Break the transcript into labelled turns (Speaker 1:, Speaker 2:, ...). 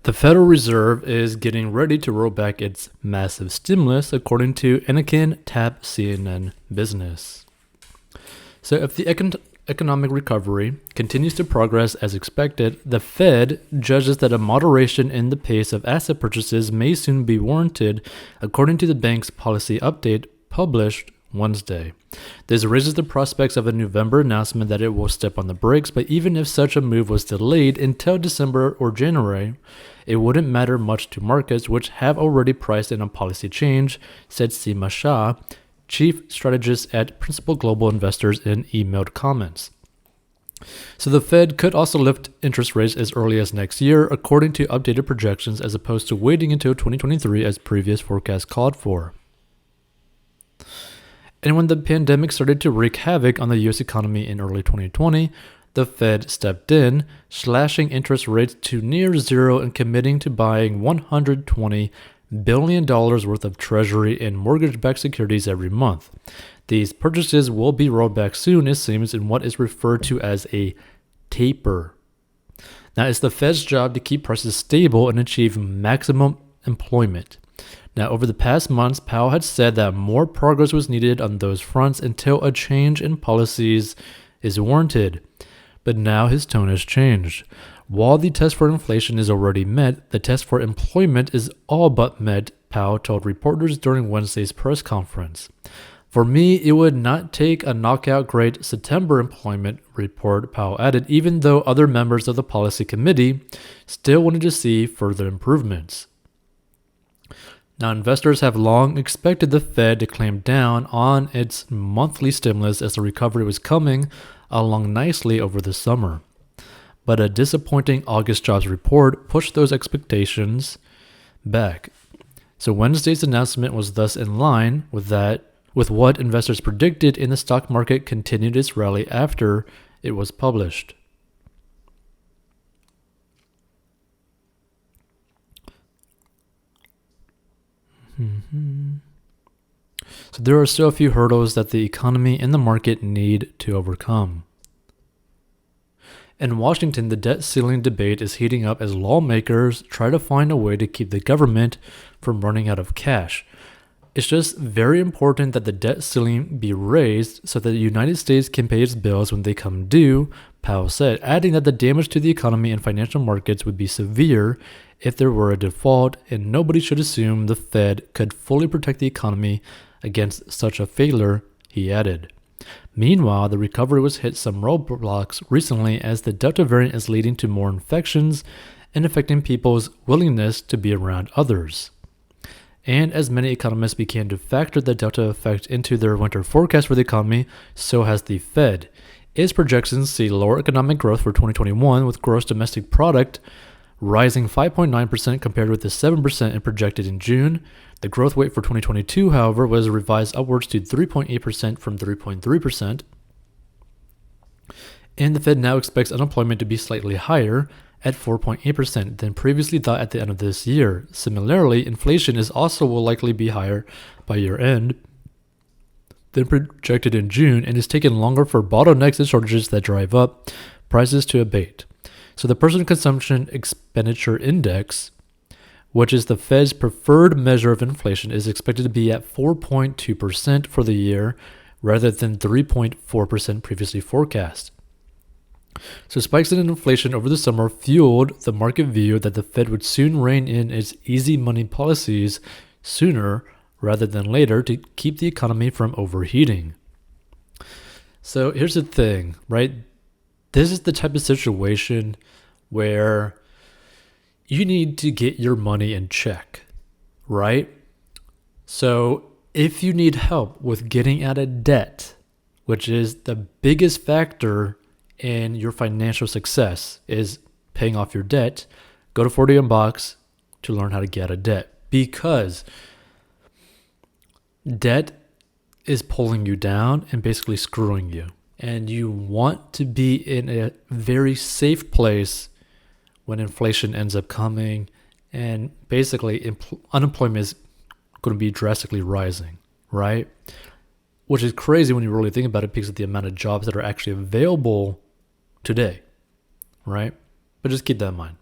Speaker 1: The Federal Reserve is getting ready to roll back its massive stimulus, according to Anakin Tap CNN Business. So if the economic recovery continues to progress as expected, the Fed judges that a moderation in the pace of asset purchases may soon be warranted, according to the bank's policy update published Wednesday. This raises the prospects of a November announcement that it will step on the brakes, but even if such a move was delayed until December or January, it wouldn't matter much to markets, which have already priced in a policy change, said Seema Shah, chief strategist at Principal Global Investors, in emailed comments. So the Fed could also lift interest rates as early as next year, according to updated projections, as opposed to waiting until 2023 as previous forecasts called for. And when the pandemic started to wreak havoc on the U.S. economy in early 2020, the Fed stepped in, slashing interest rates to near zero and committing to buying $120 billion worth of Treasury and mortgage-backed securities every month. These purchases will be rolled back soon, it seems, in what is referred to as a taper. Now, it's the Fed's job to keep prices stable and achieve maximum employment. Now, over the past months, Powell had said that more progress was needed on those fronts until a change in policies is warranted. But now his tone has changed. While the test for inflation is already met, the test for employment is all but met, Powell told reporters during Wednesday's press conference. For me, it would not take a knockout great September employment report, Powell added, even though other members of the policy committee still wanted to see further improvements. Now, investors have long expected the Fed to clamp down on its monthly stimulus as the recovery was coming along nicely over the summer. But a disappointing August jobs report pushed those expectations back. So Wednesday's announcement was thus in line with what investors predicted, and the stock market continued its rally after it was published. So there are still a few hurdles that the economy and the market need to overcome. In Washington, the debt ceiling debate is heating up as lawmakers try to find a way to keep the government from running out of cash. It's just very important that the debt ceiling be raised so that the United States can pay its bills when they come due, Powell said, adding that the damage to the economy and financial markets would be severe if there were a default, and nobody should assume the Fed could fully protect the economy against such a failure, he added. Meanwhile, the recovery was hit some roadblocks recently as the Delta variant is leading to more infections and affecting people's willingness to be around others. And as many economists began to factor the Delta effect into their winter forecast for the economy, so has the Fed. Its projections see lower economic growth for 2021, with gross domestic product rising 5.9% compared with the 7% it projected in June. The growth rate for 2022, however, was revised upwards to 3.8% from 3.3%. And the Fed now expects unemployment to be slightly higher at 4.8% than previously thought at the end of this year. Similarly, inflation is also will likely be higher by year end than projected in June, and is taking longer for bottlenecks and shortages that drive up prices to abate. So the Personal Consumption Expenditure Index, which is the Fed's preferred measure of inflation, is expected to be at 4.2% for the year rather than 3.4% previously forecast. So spikes in inflation over the summer fueled the market view that the Fed would soon rein in its easy money policies sooner rather than later to keep the economy from overheating. So here's the thing, right? This is the type of situation where you need to get your money in check, right? So if you need help with getting out of debt, which is the biggest factor in your financial success, is paying off your debt, go to 40 Unbox to learn how to get out of debt, because debt is pulling you down and basically screwing you. And you want to be in a very safe place when inflation ends up coming, and basically unemployment is going to be drastically rising, right? Which is crazy when you really think about it because of the amount of jobs that are actually available today, right? But just keep that in mind.